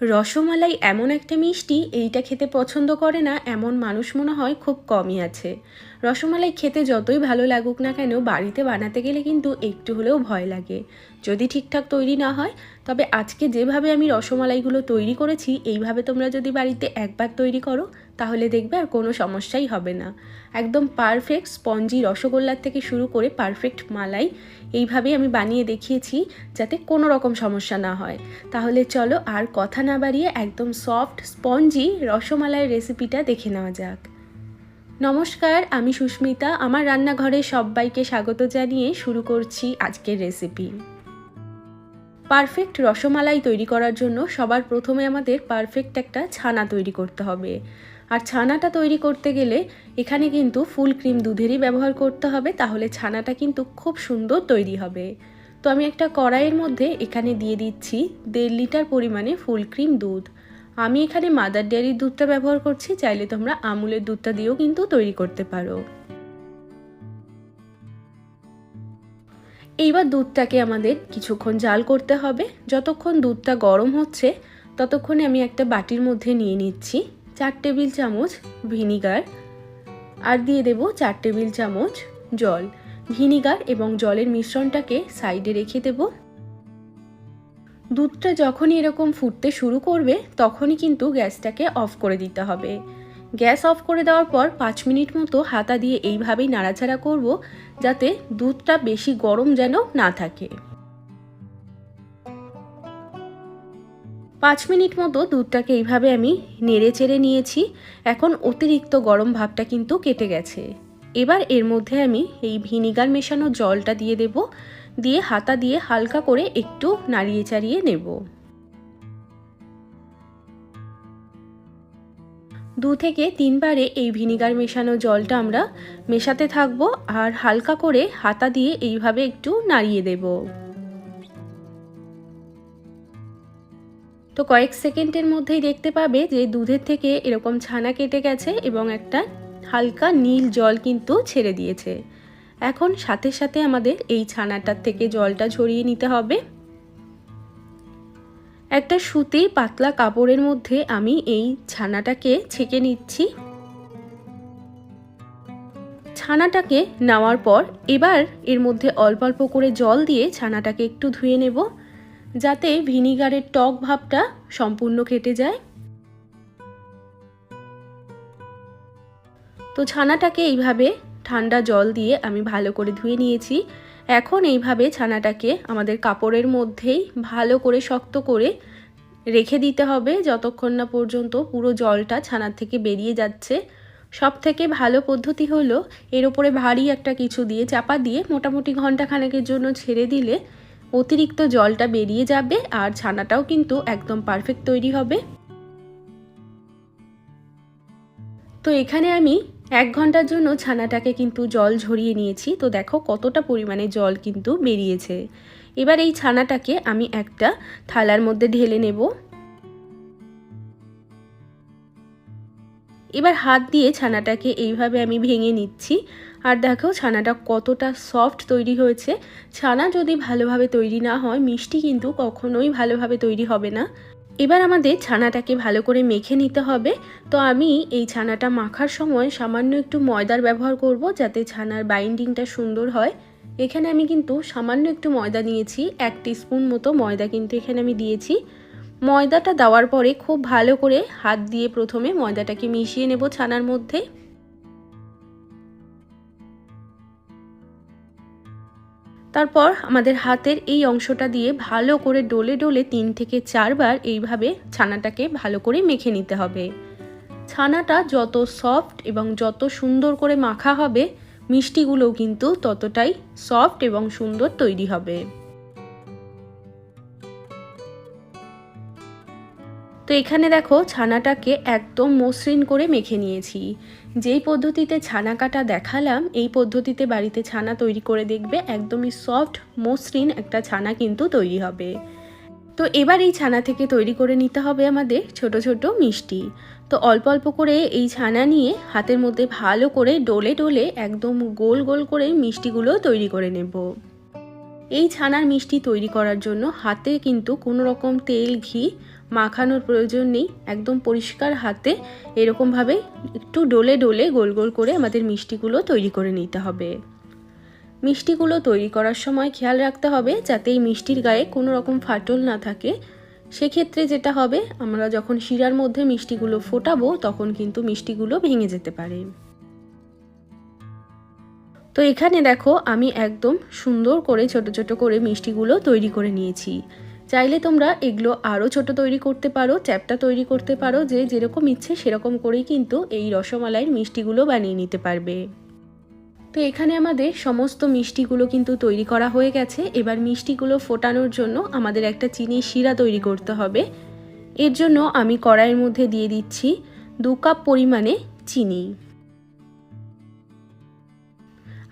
রসমালাই এমন একটা মিষ্টি, এইটা খেতে পছন্দ করে না এমন মানুষ মনে হয় খুব কমই আছে। রসমালাই খেতে যতই ভালো লাগুক না কেন, বাড়িতে বানাতে গেলে কিন্তু একটু হলেও ভয় লাগে যদি ঠিকঠাক তৈরি না হয়। তবে আজকে যেভাবে আমি রসমালাইগুলো তৈরি করেছি, এইভাবে তোমরা যদি বাড়িতে একবার তৈরি করো তাহলে দেখবে আর কোনো সমস্যাই হবে না। একদম পারফেক্ট স্পঞ্জি রসগোল্লার থেকে শুরু করে পারফেক্ট মালাই এইভাবেই আমি বানিয়ে দেখিয়েছি, যাতে কোনো রকম সমস্যা না হয়। তাহলে চলো আর কথা না বাড়িয়ে একদম সফট স্পঞ্জি রসমালাইয়ের রেসিপিটা দেখে নেওয়া যাক। নমস্কার, আমি সুস্মিতা। আমার রান্নাঘরে সবাইকে স্বাগত জানিয়ে শুরু করছি আজকের রেসিপি। পারফেক্ট রসমালাই তৈরি করার জন্য সবার প্রথমে আমাদের পারফেক্ট একটা ছানা তৈরি করতে হবে। আর ছানাটা তৈরি করতে গেলে এখানে কিন্তু ফুল ক্রিম দুধেরই ব্যবহার করতে হবে, তাহলে ছানাটা কিন্তু খুব সুন্দর তৈরি হবে। তো আমি একটা কড়াইয়ের মধ্যে এখানে দিয়ে দিচ্ছি 1.5 লিটার পরিমাণে ফুল ক্রিম দুধ। আমি এখানে মাদার ডেয়ারির দুধটা ব্যবহার করছি, চাইলে তোমরা আমুলের দুধটা দিয়েও কিন্তু তৈরি করতে পারো। এইবার দুধটাকে আমাদের কিছুক্ষণ জাল করতে হবে। যতক্ষণ দুধটা গরম হচ্ছে ততক্ষণে আমি একটা বাটির মধ্যে নিয়ে নিচ্ছি 4 টেবিল চামচ ভিনিগার, আর দিয়ে দেব 4 টেবিল চামচ জল। ভিনিগার এবং জলের মিশ্রণটাকে সাইডে রেখে দেব। দুধটা যখনই এরকম ফুটতে শুরু করবে তখনই কিন্তু গ্যাসটাকে অফ করে দিতে হবে। গ্যাস অফ করে দেওয়ার পর 5 মিনিট মতো হাতা দিয়ে এইভাবেই নাড়াচাড়া করব, যাতে দুধটা বেশি গরম যেন না থাকে। 5 মিনিট মতো দুধটাকে এইভাবে আমি নেড়ে চেড়ে নিয়েছি। এখন অতিরিক্ত গরম ভাবটা কিন্তু কেটে গেছে। এবার এর মধ্যে আমি এই ভিনিগার মেশানো জলটা দিয়ে দেব, দিয়ে হাতা দিয়ে হালকা করে একটু নাড়িয়ে চাড়িয়ে নেব। 2 থেকে 3 বারে এই ভিনিগার মেশানো জলটা আমরা মেশাতে থাকবো, আর হালকা করে হাতা দিয়ে এইভাবে একটু নাড়িয়ে দেব। তো কয়েক সেকেন্ডের মধ্যেই দেখতে পাবে যে দুধের থেকে এরকম ছানা কেটে গেছে এবং একটা হালকা নীল জল কিন্তু ছেড়ে দিয়েছে। এখন সাথে সাথে আমাদের এই ছানাটার থেকে জলটা ঝরিয়ে নিতে হবে। একটা সুতির পাতলা কাপড়ের মধ্যে আমি এই ছানাটাকে ছেঁকে নিচ্ছি। ছানাটাকে নেওয়ার পর এবার এর মধ্যে অল্প অল্প করে জল দিয়ে ছানাটাকে একটু ধুয়ে নেব, যাতে ভিনিগারের টক ভাবটা সম্পূর্ণ কেটে যায়। তো ছানাটাকে এইভাবে ঠান্ডা জল দিয়ে আমি ভালো করে ধুয়ে নিয়েছি। এখন এইভাবে ছানাটাকে আমাদের কাপড়ের মধ্যেই ভালো করে শক্ত করে রেখে দিতে হবে, যতক্ষণ না পর্যন্ত পুরো জলটা ছানার থেকে বেরিয়ে যাচ্ছে। সব থেকে ভালো পদ্ধতি হলো এর উপরে ভারী একটা কিছু দিয়ে চাপা দিয়ে মোটামুটি ঘন্টাখানেকের জন্য ছেড়ে দিলে অতিরিক্ত জলটা বেরিয়ে যাবে, আর ছানাটাও কিন্তু একদম পারফেক্ট তৈরি হবে। তো এখানে আমি 1 ঘন্টার জন্য ছানাটাকে কিন্তু জল ঝরিয়ে নিয়েছি। তো দেখো কতটা পরিমাণে জল কিন্তু বেরিয়েছে। এবার এই ছানাটাকে আমি একটা থালার মধ্যে ঢেলে নেব। এবার হাত দিয়ে ছানাটাকে এইভাবে আমি ভেঙে নিচ্ছি, আর দেখো ছানাটা কতটা সফট তৈরি হয়েছে। ছানা যদি ভালোভাবে তৈরি না হয়, মিষ্টি কিন্তু কখনোই ভালোভাবে তৈরি হবে না। এবার আমাদের ছানাটাকে ভালো করে মেখে নিতে হবে। তো আমি এই ছানাটা মাখার সময় সামান্য একটু ময়দার ব্যবহার করব, যাতে ছানার বাইন্ডিংটা সুন্দর হয়। এখানে আমি কিন্তু সামান্য একটু ময়দা নিয়েছি, 1 টিস্পুন মতো ময়দা কিন্তু এখানে আমি দিয়েছি। ময়দাটা দেওয়ার পরে খুব ভালো করে হাত দিয়ে প্রথমে ময়দাটাকে মিশিয়ে নেব ছানার মধ্যে। তারপর আমাদের হাতের এই অংশটা দিয়ে ভালো করে ডলে ডলে 3 থেকে 4 বার এইভাবে ছানাটাকে ভালো করে মেখে নিতে হবে। ছানাটা যত সফট এবং যত সুন্দর করে মাখা হবে, মিষ্টিগুলোও কিন্তু ততটাই সফট এবং সুন্দর তৈরি হবে। তো এখানে দেখো ছানাটাকে একদম মসৃণ করে মেখে নিয়েছি। যেই পদ্ধতিতে ছানা কাটা দেখালাম, এই পদ্ধতিতে বাড়িতে ছানা তৈরি করে দেখবে, একদমই সফট মসৃণ একটা ছানা কিন্তু তৈরি হবে। তো এবার এই ছানা থেকে তৈরি করে নিতে হবে আমাদের ছোট ছোট মিষ্টি। তো অল্প অল্প করে এই ছানা নিয়ে হাতের মধ্যে ভালো করে ডলে ডলে একদম গোল গোল করে মিষ্টিগুলো তৈরি করে নেব। এই ছানার মিষ্টি তৈরি করার জন্য হাতে কিন্তু কোনো রকম তেল, ঘি মাখানোর প্রয়োজন নেই, একদম পরিষ্কার হাতে এরকমভাবে একটু ডলে ডলে গোল গোল করে আমাদের মিষ্টিগুলো তৈরি করে নিতে হবে। মিষ্টিগুলো তৈরি করার সময় খেয়াল রাখতে হবে যাতে এই মিষ্টির গায়ে কোনো রকম ফাটল না থাকে। সেক্ষেত্রে যেটা হবে, আমরা যখন শিরার মধ্যে মিষ্টিগুলো ফোটাবো তখন কিন্তু মিষ্টিগুলো ভেঙে যেতে পারে। তো এখানে দেখো আমি একদম সুন্দর করে ছোট ছোট করে মিষ্টিগুলো তৈরি করে নিয়েছি। চাইলে তোমরা এগুলো আরও ছোট তৈরি করতে পারো, চ্যাপ্টা তৈরি করতে পারো, যে যেরকম ইচ্ছে সেরকম করেই কিন্তু এই রসমালাইয়ের মিষ্টিগুলো বানিয়ে নিতে পারবে। তো এখানে আমাদের সমস্ত মিষ্টিগুলো কিন্তু তৈরি করা হয়ে গেছে। এবার মিষ্টিগুলো ফোটানোর জন্য আমাদের একটা চিনির শিরা তৈরি করতে হবে। এর জন্য আমি কড়াইয়ের মধ্যে দিয়ে দিচ্ছি 2 কাপ পরিমাণে চিনি,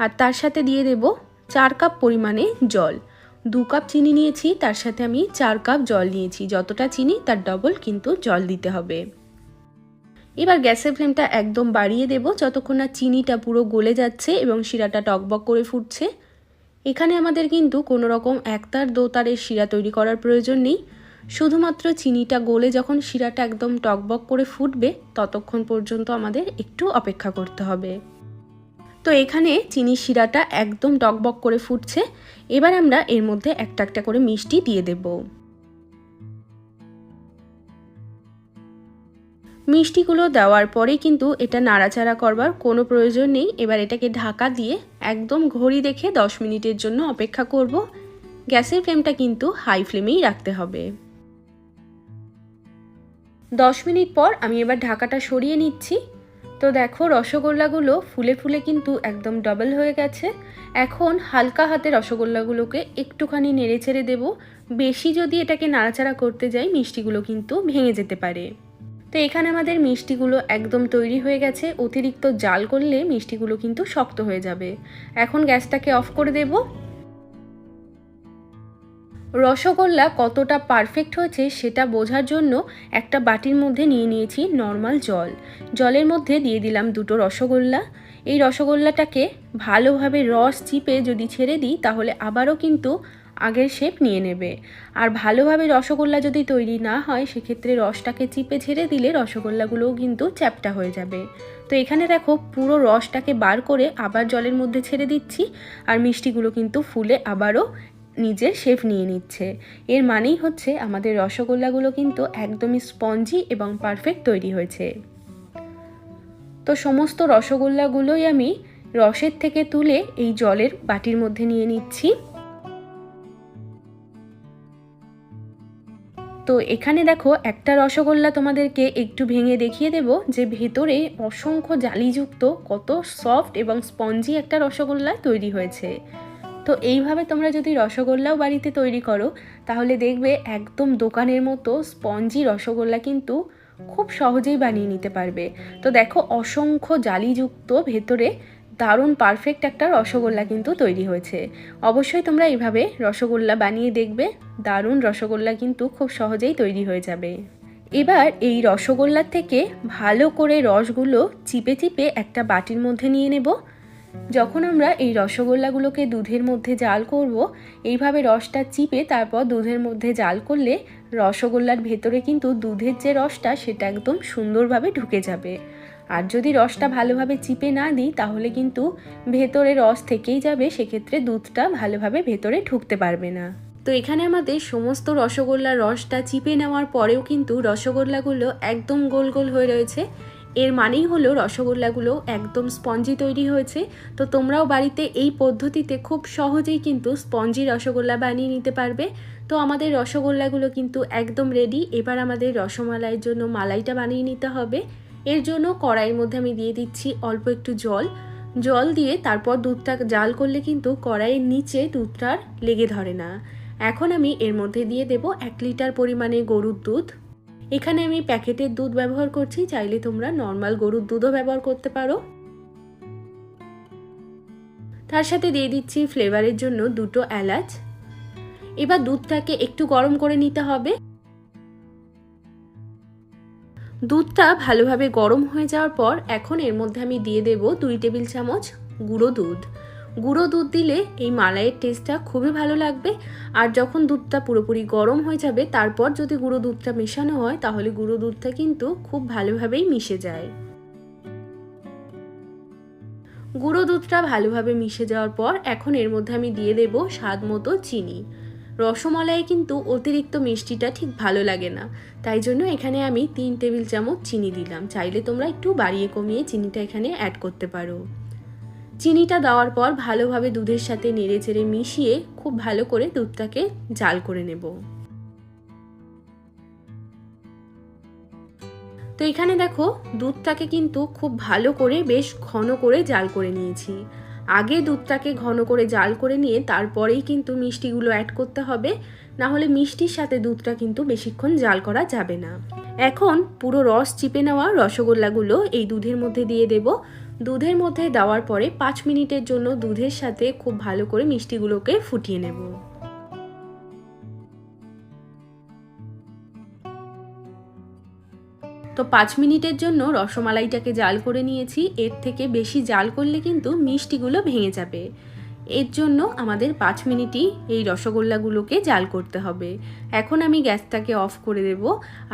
আর তার সাথে দিয়ে দেব 4 কাপ পরিমাণে জল। 2 কাপ চিনি নিয়েছি, তার সাথে আমি 4 কাপ জল নিয়েছি। যতটা চিনি তার ডবল কিন্তু জল দিতে হবে। এবার গ্যাসের ফ্লেমটা একদম বাড়িয়ে দেব যতক্ষণ না চিনিটা পুরো গলে যাচ্ছে এবং শিরাটা টকবক করে ফুটছে। এখানে আমাদের কিন্তু কোনো রকম একতার দোতারের শিরা তৈরি করার প্রয়োজন নেই, শুধুমাত্র চিনিটা গলে যখন শিরাটা একদম টকবক করে ফুটবে ততক্ষণ পর্যন্ত আমাদের একটু অপেক্ষা করতে হবে। তো এখানে চিনির শিরাটা একদম টকবক করে ফুটছে। এবার আমরা এর মধ্যে একটা একটা করে মিষ্টি দিয়ে দেব। মিষ্টিগুলো দেওয়ার পরে কিন্তু এটা নাড়াচাড়া করবার কোনো প্রয়োজন নেই। এবার এটাকে ঢাকা দিয়ে একদম ঘড়ি দেখে 10 মিনিটের জন্য অপেক্ষা করব। গ্যাসের ফ্লেমটা কিন্তু হাই ফ্লেমেই রাখতে হবে। 10 মিনিট পর আমি এবার ঢাকাটা সরিয়ে নিচ্ছি। তো দেখো রসগোল্লাগুলো ফুলে ফুলে কিন্তু একদম ডাবল হয়ে গেছে। এখন হালকা হাতে রসগোল্লাগুলোকে একটুখানি নেড়ে চেড়ে দেবো। বেশি যদি এটাকে নাড়াচাড়া করতে যাই মিষ্টিগুলো কিন্তু ভেঙে যেতে পারে। তো এখানে আমাদের মিষ্টিগুলো একদম তৈরি হয়ে গেছে। অতিরিক্ত জাল করলে মিষ্টিগুলো কিন্তু শক্ত হয়ে যাবে। এখন গ্যাসটাকে অফ করে দেব। রসগোল্লা কতটা পারফেক্ট হয়েছে সেটা বোঝার জন্য একটা বাটির মধ্যে নিয়ে নিয়েছি নর্মাল জল। জলের মধ্যে দিয়ে দিলাম 2টো রসগোল্লা। এই রসগোল্লাটাকে ভালোভাবে রস চিপে যদি ছেড়ে দিই তাহলে আবারও কিন্তু আগের শেপ নিয়ে নেবে। আর ভালোভাবে রসগোল্লা যদি তৈরি না হয় সেক্ষেত্রে রসটাকে চিপে ছেড়ে দিলে রসগোল্লাগুলোও কিন্তু চ্যাপ্টা হয়ে যাবে। তো এখানে দেখো পুরো রসটাকে বার করে আবার জলের মধ্যে ছেড়ে দিচ্ছি, আর মিষ্টিগুলো কিন্তু ফুলে আবারও নিজের শেপ নিয়ে নিচ্ছে। এর মানেই হচ্ছে আমাদের রসগোল্লাগুলো কিন্তু একদমই স্পঞ্জি এবং পারফেক্ট তৈরি হয়েছে। তো সমস্ত রসগোল্লাগুলোই আমি রসের থেকে তুলে এই জলের বাটির মধ্যে নিয়ে নিচ্ছি। তো এখানে দেখো একটা রসগোল্লা তোমাদেরকে একটু ভেঙে দেখিয়ে দেব যে ভেতরে অসংখ্য জালিযুক্ত কত সফট এবং স্পঞ্জি একটা রসগোল্লা তৈরি হয়েছে। তো এইভাবে তোমরা যদি রসগোল্লাও বাড়িতে তৈরি করো তাহলে দেখবে একদম দোকানের মতো স্পঞ্জি রসগোল্লা কিন্তু খুব সহজেই বানিয়ে নিতে পারবে। তো দেখো অসংখ্য জালিযুক্ত ভেতরে দারুণ পারফেক্ট একটা রসগোল্লা কিন্তু তৈরি হয়েছে। অবশ্যই তোমরা এইভাবে রসগোল্লা বানিয়ে দেখবে, দারুণ রসগোল্লা কিন্তু খুব সহজেই তৈরি হয়ে যাবে। এবার এই রসগোল্লার থেকে ভালো করে রসগুলো চিপে চিপে একটা বাটির মধ্যে নিয়ে নেব। যখন আমরা এই রসগোল্লাগুলোকে দুধের মধ্যে জাল করব, এইভাবে রসটা চিপে তারপর দুধের মধ্যে জাল করলে রসগোল্লার ভেতরে কিন্তু দুধের যে রসটা সেটা একদম সুন্দরভাবে ঢুকে যাবে। আর যদি রসটা ভালোভাবে চিপে না দিই তাহলে কিন্তু ভেতরে রস থেকেই যাবে, সেক্ষেত্রে দুধটা ভালোভাবে ভেতরে ঢুকতে পারবে না। তো এখানে আমাদের সমস্ত রসগোল্লার রসটা চিপে নেওয়ার পরেও কিন্তু রসগোল্লাগুলো একদম গোল গোল হয়ে রয়েছে। এর মানেই হলো রসগোল্লাগুলো একদম স্পঞ্জি তৈরি হয়েছে। তো তোমরাও বাড়িতে এই পদ্ধতিতে খুব সহজেই কিন্তু স্পঞ্জি রসগোল্লা বানিয়ে নিতে পারবে। তো আমাদের রসগোল্লাগুলো কিন্তু একদম রেডি। এবার আমাদের রসমালাইয়ের জন্য মালাইটা বানিয়ে নিতে হবে। এর জন্য কড়াইয়ের মধ্যে আমি দিয়ে দিচ্ছি অল্প একটু জল দিয়ে তারপর দুধটা জাল করলে কিন্তু কড়াইয়ের নিচে দুধটার লেগে ধরে না। এখন আমি এর মধ্যে দিয়ে দেব 1 লিটার পরিমাণে গরুর দুধ। এখানে আমি প্যাকেটের দুধ ব্যবহার করছি, চাইলে তোমরা নর্মাল গরুর দুধও ব্যবহার করতে পারো। তার সাথে দিয়ে দিচ্ছি ফ্লেভারের জন্য 2টো এলাচ। এবার দুধটাকে একটু গরম করে নিতে হবে। দুধটা ভালোভাবে গরম হয়ে যাওয়ার পর এখন এর মধ্যে আমি দিয়ে দেব 2 টেবিল চামচ গুঁড়ো দুধ। গুঁড়ো দুধ দিলে এই মালাইয়ের টেস্টটা খুবই ভালো লাগবে। আর যখন দুধটা পুরোপুরি গরম হয়ে যাবে তারপর যদি গুঁড়ো দুধটা মেশানো হয় তাহলে গুঁড়ো দুধটা কিন্তু খুব ভালোভাবেই মিশে যায়। গুঁড়ো দুধটা ভালোভাবে মিশে যাওয়ার পর এখন এর মধ্যে আমি দিয়ে দেব স্বাদ মতো চিনি। রসমালাইয়ে কিন্তু অতিরিক্ত মিষ্টিটা ঠিক ভালো লাগে না, তাই জন্য এখানে আমি 3 টেবিল চামচ চিনি দিলাম। চাইলে তোমরা একটু বাড়িয়ে কমিয়ে চিনিটা এখানে অ্যাড করতে পারো। চিনিটা দেওয়ার পর ভালোভাবে দুধের সাথে নেড়ে চেড়ে মিশিয়ে খুব ভালো করে দুধটাকে জাল করে নেব। তো এখানে দেখো দুধটাকে কিন্তু খুব ভালো করে বেশ ঘন করে জাল করে নিয়েছি। আগে দুধটাকে ঘন করে জাল করে নিয়ে তারপরেই কিন্তু মিষ্টিগুলো অ্যাড করতে হবে, না হলে মিষ্টির সাথে দুধটা কিন্তু বেশিক্ষণ জাল করা যাবে না। এখন পুরো রস চিপে নেওয়া রসগোল্লাগুলো এই দুধের মধ্যে দিয়ে দেব। দুধের মধ্যে দেওয়ার পরে 5 মিনিটের জন্য দুধের সাথে খুব ভালো করে মিষ্টিগুলোকে ফুটিয়ে নেব। তো 5 মিনিটের জন্য রসমালাইটাকে জাল করে নিয়েছি। এর থেকে বেশি জাল করলে কিন্তু মিষ্টিগুলো ভেঙে যাবে। এর জন্য আমাদের 5 মিনিটই এই রসগোল্লাগুলোকে জাল করতে হবে। এখন আমি গ্যাসটাকে অফ করে দেব।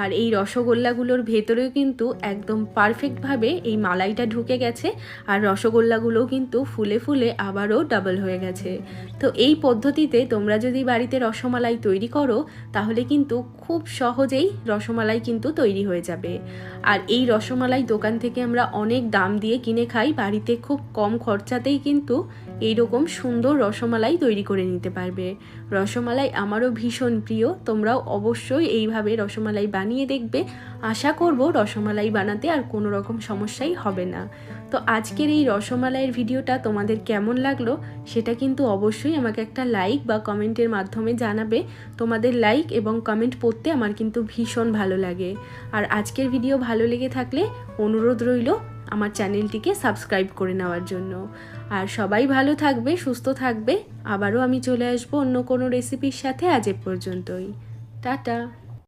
আর এই রসগোল্লাগুলোর ভেতরেও কিন্তু একদম পারফেক্টভাবে এই মালাইটা ঢুকে গেছে, আর রসগোল্লাগুলোও কিন্তু ফুলে ফুলে আবারও ডাবল হয়ে গেছে। তো এই পদ্ধতিতে তোমরা যদি বাড়িতে রসমালাই তৈরি করো তাহলে কিন্তু খুব সহজেই রসমালাই কিন্তু তৈরি হয়ে যাবে। আর এই রসমালাই দোকান থেকে আমরা অনেক দাম দিয়ে কিনে খাই, বাড়িতে খুব কম খরচাতেই কিন্তু এইরকম সুন্দর রসমালাই তৈরি করে নিতে পারবে। রসমালাই আমারও ভীষণ প্রিয়, তোমরাও অবশ্যই এইভাবে রসমালাই বানিয়ে দেখবে। আশা করব রসমালাই বানাতে আর কোনো রকম সমস্যাই হবে না। তো আজকের এই রসমালাইয়ের ভিডিওটা তোমাদের কেমন লাগলো সেটা কিন্তু অবশ্যই আমাকে একটা লাইক বা কমেন্টের মাধ্যমে জানাবে। তোমাদের লাইক এবং কমেন্ট পড়তে আমার কিন্তু ভীষণ ভালো লাগে। আর আজকের ভিডিও ভালো লেগে থাকলে অনুরোধ রইল আমার চ্যানেলটিকে সাবস্ক্রাইব করে নেওয়ার জন্য। আর সবাই ভালো থাকবে, সুস্থ থাকবে। আবারও আমি চলে আসবো অন্য কোনো রেসিপির সাথে। আজ এ পর্যন্তই, টাটা।